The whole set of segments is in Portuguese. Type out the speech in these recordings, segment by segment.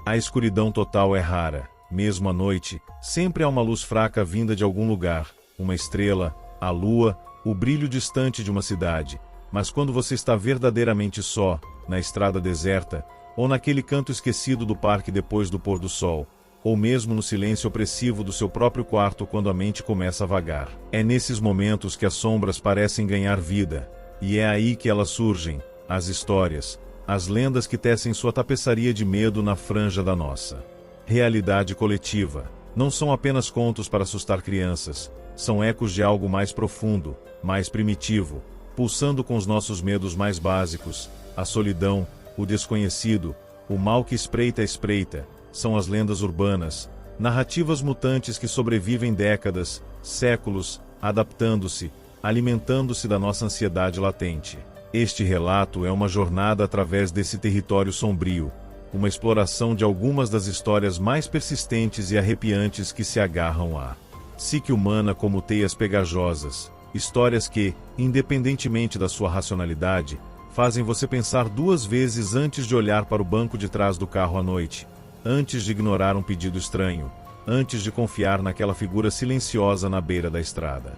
A escuridão total é rara. Mesmo à noite, sempre há uma luz fraca vinda de algum lugar, uma estrela, a lua, o brilho distante de uma cidade. Mas quando você está verdadeiramente só, na estrada deserta, ou naquele canto esquecido do parque depois do pôr do sol, ou mesmo no silêncio opressivo do seu próprio quarto quando a mente começa a vagar, é nesses momentos que as sombras parecem ganhar vida, e é aí que elas surgem, as histórias, as lendas que tecem sua tapeçaria de medo na franja da nossa realidade coletiva. Não são apenas contos para assustar crianças, são ecos de algo mais profundo, mais primitivo, pulsando com os nossos medos mais básicos, a solidão, o desconhecido, o mal que espreita a espreita. São as lendas urbanas, narrativas mutantes que sobrevivem décadas, séculos, adaptando-se, alimentando-se da nossa ansiedade latente. Este relato é uma jornada através desse território sombrio, uma exploração de algumas das histórias mais persistentes e arrepiantes que se agarram à psique humana como teias pegajosas, histórias que, independentemente da sua racionalidade, fazem você pensar duas vezes antes de olhar para o banco de trás do carro à noite, antes de ignorar um pedido estranho, antes de confiar naquela figura silenciosa na beira da estrada.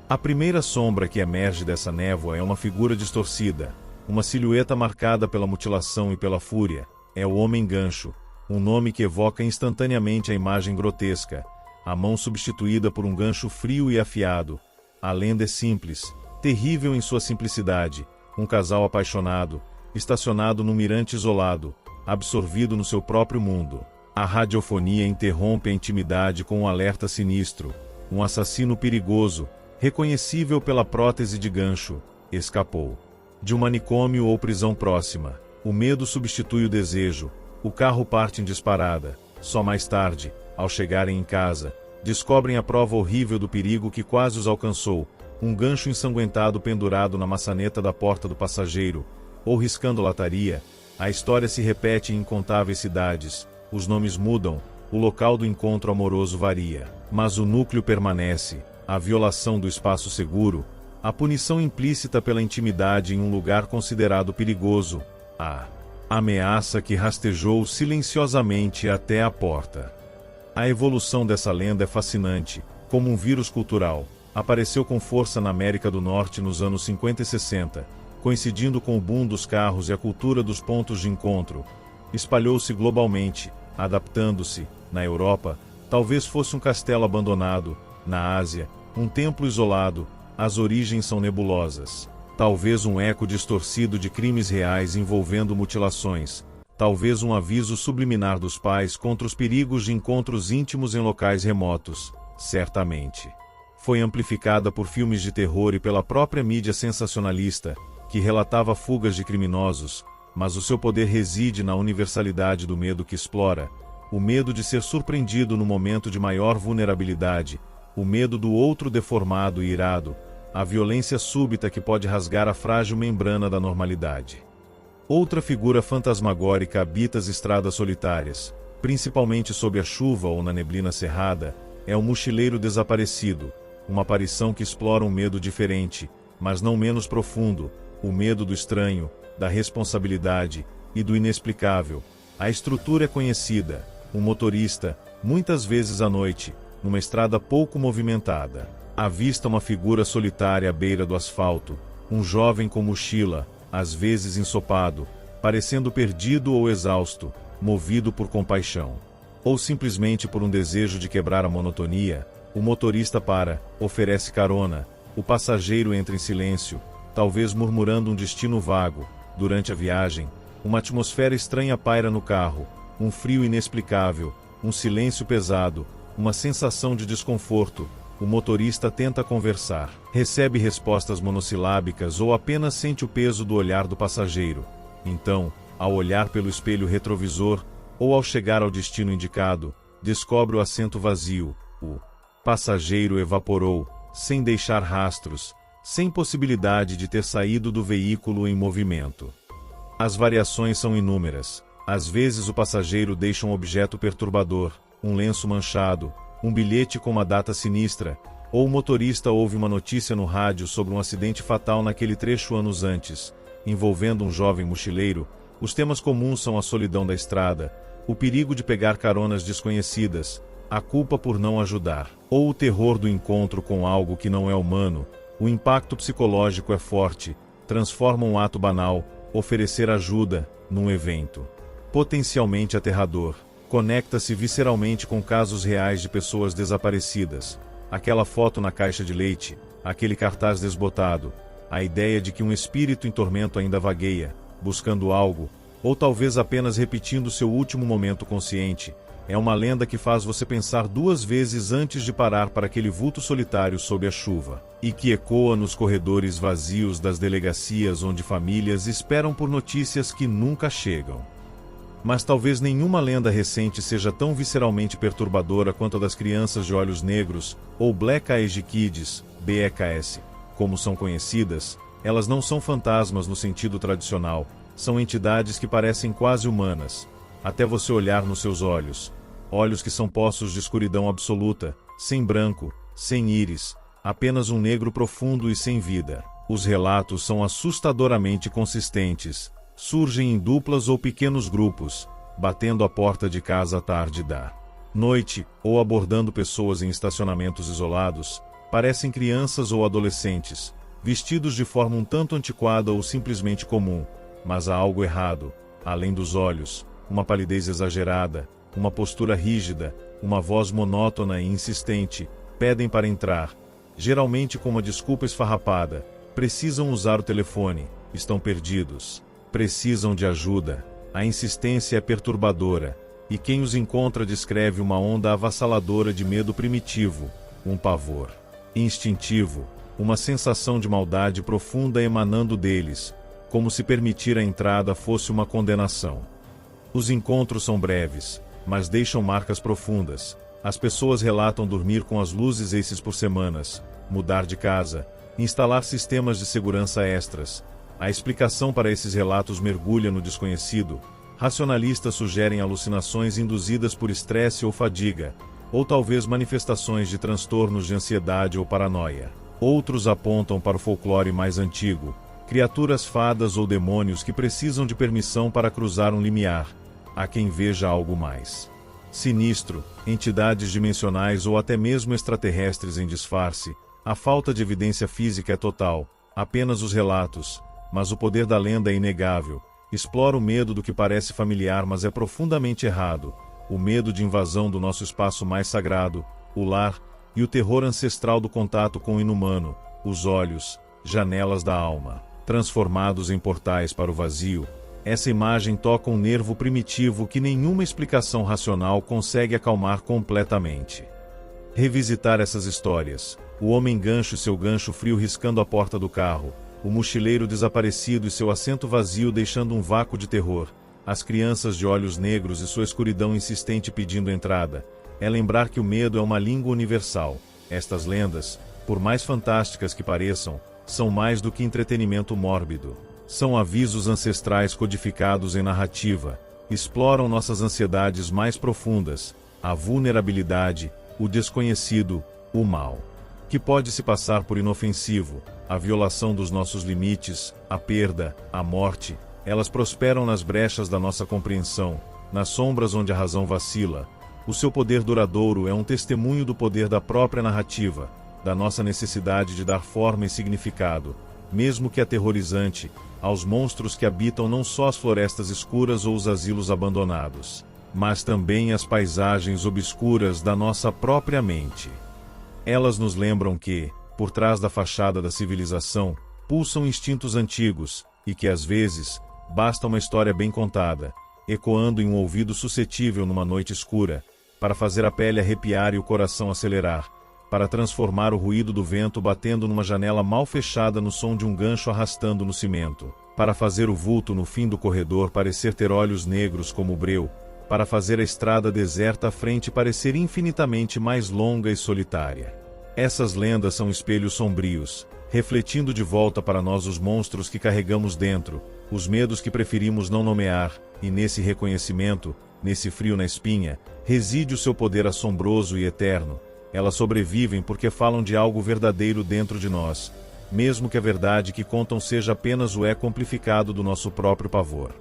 A primeira sombra que emerge dessa névoa é uma figura distorcida, uma silhueta marcada pela mutilação e pela fúria. É o Homem-Gancho, um nome que evoca instantaneamente a imagem grotesca, a mão substituída por um gancho frio e afiado. A lenda é simples, terrível em sua simplicidade, um casal apaixonado, estacionado num mirante isolado, absorvido no seu próprio mundo. A radiofonia interrompe a intimidade com um alerta sinistro, um assassino perigoso, reconhecível pela prótese de gancho, escapou de um manicômio ou prisão próxima. O medo substitui o desejo, o carro parte em disparada. Só mais tarde, ao chegarem em casa, descobrem a prova horrível do perigo que quase os alcançou, um gancho ensanguentado pendurado na maçaneta da porta do passageiro, ou riscando lataria. A história se repete em incontáveis cidades, os nomes mudam, o local do encontro amoroso varia, mas o núcleo permanece, a violação do espaço seguro, a punição implícita pela intimidade em um lugar considerado perigoso, a ameaça que rastejou silenciosamente até a porta. A evolução dessa lenda é fascinante, como um vírus cultural. Apareceu com força na América do Norte nos anos 50 e 60, coincidindo com o boom dos carros e a cultura dos pontos de encontro. Espalhou-se globalmente, adaptando-se. Na Europa, talvez fosse um castelo abandonado. Na Ásia, um templo isolado. As origens são nebulosas. Talvez um eco distorcido de crimes reais envolvendo mutilações. Talvez um aviso subliminar dos pais contra os perigos de encontros íntimos em locais remotos. Certamente. Foi amplificada por filmes de terror e pela própria mídia sensacionalista, que relatava fugas de criminosos, mas o seu poder reside na universalidade do medo que explora, o medo de ser surpreendido no momento de maior vulnerabilidade, o medo do outro deformado e irado, a violência súbita que pode rasgar a frágil membrana da normalidade. Outra figura fantasmagórica habita as estradas solitárias, principalmente sob a chuva ou na neblina cerrada, é o mochileiro desaparecido, uma aparição que explora um medo diferente, mas não menos profundo, o medo do estranho, da responsabilidade e do inexplicável. A estrutura é conhecida, um motorista, muitas vezes à noite, numa estrada pouco movimentada, avista uma figura solitária à beira do asfalto, um jovem com mochila, às vezes ensopado, parecendo perdido ou exausto, movido por compaixão. Ou simplesmente por um desejo de quebrar a monotonia, o motorista para, oferece carona, o passageiro entra em silêncio, talvez murmurando um destino vago. Durante a viagem, uma atmosfera estranha paira no carro, um frio inexplicável, um silêncio pesado, uma sensação de desconforto. O motorista tenta conversar, recebe respostas monossilábicas ou apenas sente o peso do olhar do passageiro. Então, ao olhar pelo espelho retrovisor, ou ao chegar ao destino indicado, descobre o assento vazio. O passageiro evaporou, sem deixar rastros, sem possibilidade de ter saído do veículo em movimento. As variações são inúmeras. Às vezes o passageiro deixa um objeto perturbador, um lenço manchado, um bilhete com uma data sinistra, ou o motorista ouve uma notícia no rádio sobre um acidente fatal naquele trecho anos antes, envolvendo um jovem mochileiro. Os temas comuns são a solidão da estrada, o perigo de pegar caronas desconhecidas, a culpa por não ajudar, ou o terror do encontro com algo que não é humano. O impacto psicológico é forte, transforma um ato banal, oferecer ajuda, num evento potencialmente aterrador. Conecta-se visceralmente com casos reais de pessoas desaparecidas. Aquela foto na caixa de leite, aquele cartaz desbotado, a ideia de que um espírito em tormento ainda vagueia, buscando algo, ou talvez apenas repetindo seu último momento consciente, é uma lenda que faz você pensar duas vezes antes de parar para aquele vulto solitário sob a chuva, e que ecoa nos corredores vazios das delegacias onde famílias esperam por notícias que nunca chegam. Mas talvez nenhuma lenda recente seja tão visceralmente perturbadora quanto a das crianças de olhos negros, ou Black Eyed Kids, BEKS, como são conhecidas. Elas não são fantasmas no sentido tradicional, são entidades que parecem quase humanas, até você olhar nos seus olhos. Olhos que são poços de escuridão absoluta, sem branco, sem íris, apenas um negro profundo e sem vida. Os relatos são assustadoramente consistentes. Surgem em duplas ou pequenos grupos, batendo a porta de casa à tarde da noite, ou abordando pessoas em estacionamentos isolados. Parecem crianças ou adolescentes, vestidos de forma um tanto antiquada ou simplesmente comum, mas há algo errado. Além dos olhos, uma palidez exagerada, uma postura rígida, uma voz monótona e insistente, pedem para entrar, geralmente com uma desculpa esfarrapada. Precisam usar o telefone, estão perdidos. Precisam de ajuda. A insistência é perturbadora, e quem os encontra descreve uma onda avassaladora de medo primitivo, um pavor instintivo, uma sensação de maldade profunda emanando deles, como se permitir a entrada fosse uma condenação. Os encontros são breves, mas deixam marcas profundas. As pessoas relatam dormir com as luzes extras por semanas, mudar de casa, instalar sistemas de segurança extras. A explicação para esses relatos mergulha no desconhecido. Racionalistas sugerem alucinações induzidas por estresse ou fadiga, ou talvez manifestações de transtornos de ansiedade ou paranoia. Outros apontam para o folclore mais antigo, criaturas fadas ou demônios que precisam de permissão para cruzar um limiar. Há quem veja algo mais sinistro, entidades dimensionais ou até mesmo extraterrestres em disfarce. A falta de evidência física é total, apenas os relatos. Mas o poder da lenda é inegável. Explora o medo do que parece familiar, mas é profundamente errado. O medo de invasão do nosso espaço mais sagrado, o lar, e o terror ancestral do contato com o inumano, os olhos, janelas da alma, transformados em portais para o vazio. Essa imagem toca um nervo primitivo que nenhuma explicação racional consegue acalmar completamente. Revisitar essas histórias. O homem gancho e seu gancho frio riscando a porta do carro. O mochileiro desaparecido e seu assento vazio deixando um vácuo de terror, as crianças de olhos negros e sua escuridão insistente pedindo entrada. É lembrar que o medo é uma língua universal. Estas lendas, por mais fantásticas que pareçam, são mais do que entretenimento mórbido. São avisos ancestrais codificados em narrativa, exploram nossas ansiedades mais profundas, a vulnerabilidade, o desconhecido, o mal, que pode se passar por inofensivo, a violação dos nossos limites, a perda, a morte. Elas prosperam nas brechas da nossa compreensão, nas sombras onde a razão vacila. O seu poder duradouro é um testemunho do poder da própria narrativa, da nossa necessidade de dar forma e significado, mesmo que aterrorizante, aos monstros que habitam não só as florestas escuras ou os asilos abandonados, mas também as paisagens obscuras da nossa própria mente. Elas nos lembram que, por trás da fachada da civilização, pulsam instintos antigos, e que às vezes, basta uma história bem contada, ecoando em um ouvido suscetível numa noite escura, para fazer a pele arrepiar e o coração acelerar, para transformar o ruído do vento batendo numa janela mal fechada no som de um gancho arrastando no cimento, para fazer o vulto no fim do corredor parecer ter olhos negros como o breu, para fazer a estrada deserta à frente parecer infinitamente mais longa e solitária. Essas lendas são espelhos sombrios, refletindo de volta para nós os monstros que carregamos dentro, os medos que preferimos não nomear, e nesse reconhecimento, nesse frio na espinha, reside o seu poder assombroso e eterno. Elas sobrevivem porque falam de algo verdadeiro dentro de nós, mesmo que a verdade que contam seja apenas o eco amplificado do nosso próprio pavor.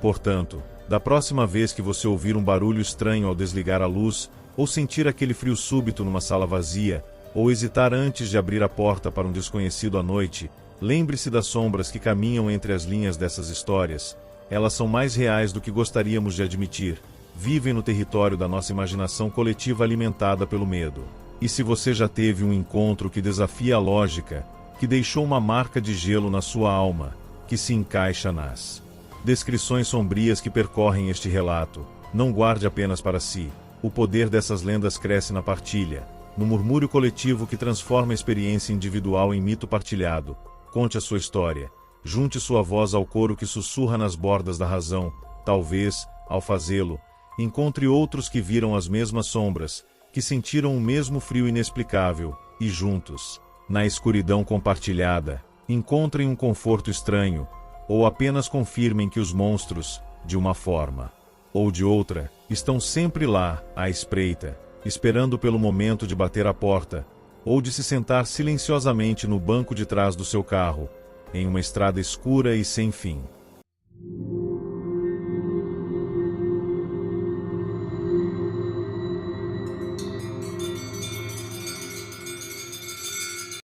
Portanto, Da próxima vez que você ouvir um barulho estranho ao desligar a luz, ou sentir aquele frio súbito numa sala vazia, ou hesitar antes de abrir a porta para um desconhecido à noite, lembre-se das sombras que caminham entre as linhas dessas histórias. Elas são mais reais do que gostaríamos de admitir. Vivem no território da nossa imaginação coletiva alimentada pelo medo. E se você já teve um encontro que desafia a lógica, que deixou uma marca de gelo na sua alma, que se encaixa nas descrições sombrias que percorrem este relato, não guarde apenas para si. O poder dessas lendas cresce na partilha, no murmúrio coletivo que transforma a experiência individual em mito partilhado. Conte a sua história. Junte sua voz ao coro que sussurra nas bordas da razão. Talvez, ao fazê-lo, encontre outros que viram as mesmas sombras, que sentiram o mesmo frio inexplicável, e juntos, na escuridão compartilhada, encontrem um conforto estranho, ou apenas confirmem que os monstros, de uma forma ou de outra, estão sempre lá, à espreita, esperando pelo momento de bater a porta, ou de se sentar silenciosamente no banco de trás do seu carro, em uma estrada escura e sem fim.